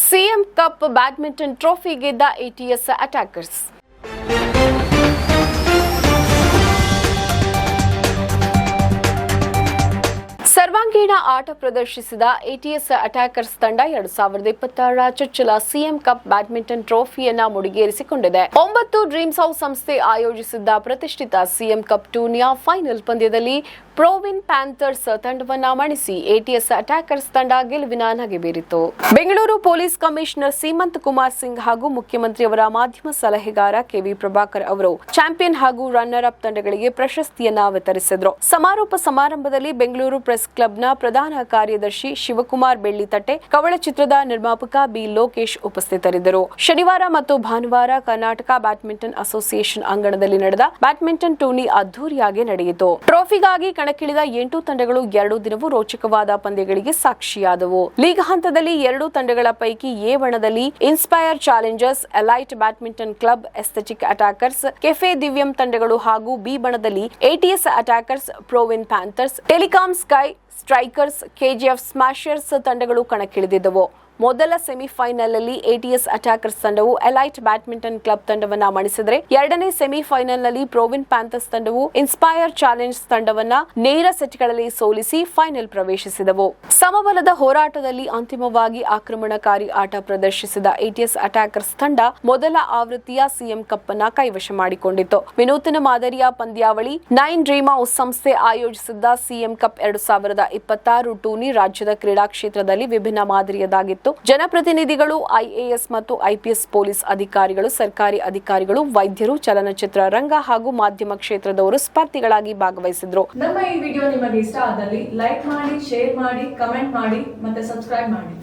CM cup badminton trophy ಗೆದ್ದ ATS Attackers. ಸರ್ವಾಂಗೀಣ ಆಟ ಪ್ರದರ್ಶಿಸಿದ ಎಟಿಎಸ್ ಅಟ್ಯಾಕರ್ಸ್ ತಂಡ 2026ರ ಚೊಚ್ಚಲ ಸಿಎಂ ಕಪ್ ಬ್ಯಾಡ್ಮಿಂಟನ್ ಟ್ರೋಫಿಯನ್ನ ಮುಡಿಗೇರಿಸಿಕೊಂಡಿದೆ. 9 ಡ್ರೀಮ್ಸ್ ಹೌಸ್ ಸಂಸ್ಥೆ ಆಯೋಜಿಸಿದ್ದ ಪ್ರತಿಷ್ಠಿತ ಸಿಎಂ ಕಪ್ ಟೂರ್ನಿಯ ಫೈನಲ್ ಪಂದ್ಯದಲ್ಲಿ ಪ್ರೋವಿನ್ ಪ್ಯಾಂಥರ್ಸ್ ತಂಡವನ್ನ ಮಣಿಸಿ ಎಟಿಎಸ್ ಅಟ್ಯಾಕರ್ಸ್ ತಂಡ ಗೆಲುವಿನ ನಗೆ ಬೀರಿತು. ಬೆಂಗಳೂರು ಪೊಲೀಸ್ ಕಮಿಷನರ್ ಸೀಮಂತ್ ಕುಮಾರ್ ಸಿಂಗ್ ಹಾಗೂ ಮುಖ್ಯಮಂತ್ರಿಯವರ ಮಾಧ್ಯಮ ಸಲಹೆಗಾರ ಕೆವಿ ಪ್ರಭಾಕರ್ ಅವರು ಚಾಂಪಿಯನ್ ಹಾಗೂ ರನ್ನರ್ ಅಪ್ ತಂಡಗಳಿಗೆ ಪ್ರಶಸ್ತಿಯನ್ನ ವಿತರಿಸಿದರು. ಸಮಾರೋಪ ಸಮಾರಂಭದಲ್ಲಿ ಬೆಂಗಳೂರು ಪ್ರೆಸ್ ಕ್ಲಬ್ನ ಪ್ರಧಾನ ಕಾರ್ಯದರ್ಶಿ ಶಿವಕುಮಾರ್ ಬೆಳ್ಳಿತಟ್ಟೆ, ಕವಳ ಚಿತ್ರದ ನಿರ್ಮಾಪಕ ಬಿ ಲೋಕೇಶ್ ಉಪಸ್ಥಿತರಿದ್ದರು. ಶನಿವಾರ ಮತ್ತು ಭಾನುವಾರ ಕರ್ನಾಟಕ ಬ್ಯಾಡ್ಮಿಂಟನ್ ಅಸೋಸಿಯೇಷನ್ ಅಂಗಣದಲ್ಲಿ ನಡೆದ ಬ್ಯಾಡ್ಮಿಂಟನ್ ಟೂರ್ನಿ ಅದ್ದೂರಿಯಾಗಿ ನಡೆಯಿತು. ಟ್ರೋಫಿಗಾಗಿ ಕಣಕ್ಕಿಳಿದ 8 ತಂಡಗಳು 2 ದಿನವೂ ರೋಚಕವಾದ ಪಂದ್ಯಗಳಿಗೆ ಸಾಕ್ಷಿಯಾದವು. ಲೀಗ್ ಹಂತದಲ್ಲಿ 2 ತಂಡಗಳ ಪೈಕಿ ಎ ಬಣದಲ್ಲಿ Inspire Challengers, Elite Badminton Club, Aesthetic Attackers, Cafe Divyam ತಂಡಗಳು ಹಾಗೂ ಬಿ ಬಣದಲ್ಲಿ ATS Attackers, Proven Panthers, Telecom Sky Strikers, KGF Smashers ತಂಡಗಳು ಕಣಕ್ಕಿಳಿದಿದ್ದವು. ಮೊದಲ ಸೆಮಿಫೈನಲ್ನಲ್ಲಿ ಎಟಿಎಸ್ ಅಟ್ಯಾಕರ್ಸ್ ತಂಡವು ಎಲೈಟ್ ಬ್ಯಾಡ್ಮಿಂಟನ್ ಕ್ಲಬ್ ತಂಡವನ್ನ ಮಣಿಸಿದರೆ, ಎರಡನೇ ಸೆಮಿಫೈನಲ್ನಲ್ಲಿ ಪ್ರೋವಿನ್ ಪ್ಯಾಂಥರ್ಸ್ ತಂಡವು ಇನ್ಸ್ಪೈರ್ ಚಾಲೆಂಜ್ ತಂಡವನ್ನ ನೇರ ಸೆಟ್ಗಳಲ್ಲಿ ಸೋಲಿಸಿ ಫೈನಲ್ ಪ್ರವೇಶಿಸಿದವು. ಸಮಬಲದ ಹೋರಾಟದಲ್ಲಿ ಅಂತಿಮವಾಗಿ ಆಕ್ರಮಣಕಾರಿ ಆಟ ಪ್ರದರ್ಶಿಸಿದ ಎಟಿಎಸ್ ಅಟ್ಯಾಕರ್ಸ್ ತಂಡ ಮೊದಲ ಆವೃತ್ತಿಯ ಸಿಎಂ ಕಪ್ ಅನ್ನ ಕೈವಶ ಮಾಡಿಕೊಂಡಿತು. ವಿನೂತನ ಮಾದರಿಯ ಪಂದ್ಯಾವಳಿ 9 ಡ್ರೀಮ್ ಹೌಸ್ ಸಂಸ್ಥೆ ಆಯೋಜಿಸಿದ್ದ ಸಿಎಂ ಕಪ್ 2026 ಟೂರ್ನಿ ರಾಜ್ಯದ ಕ್ರೀಡಾ ಕ್ಷೇತ್ರದಲ್ಲಿ ವಿಭಿನ್ನ ಮಾದರಿಯದಾಗಿತ್ತು. ಜನಪ್ರತಿನಿಧಿಗಳು, ಐಎಎಸ್ ಮತ್ತು ಐಪಿಎಸ್ ಪೊಲೀಸ್ ಅಧಿಕಾರಿಗಳು, ಸರ್ಕಾರಿ ಅಧಿಕಾರಿಗಳು, ವೈದ್ಯರು, ಚಲನಚಿತ್ರ ರಂಗ ಹಾಗೂ ಮಾಧ್ಯಮ ಕ್ಷೇತ್ರದವರು ಸ್ಪರ್ಧಿಗಳಾಗಿ ಭಾಗವಹಿಸಿದ್ರು. ನಮ್ಮ ಈ ವಿಡಿಯೋ ನಿಮಗೆ ಇಷ್ಟ ಆದಲ್ಲಿ ಲೈಕ್ ಮಾಡಿ, ಶೇರ್ ಮಾಡಿ, ಕಮೆಂಟ್ ಮಾಡಿ ಮತ್ತೆ ಸಬ್ಸ್ಕ್ರೈಬ್ ಮಾಡಿ.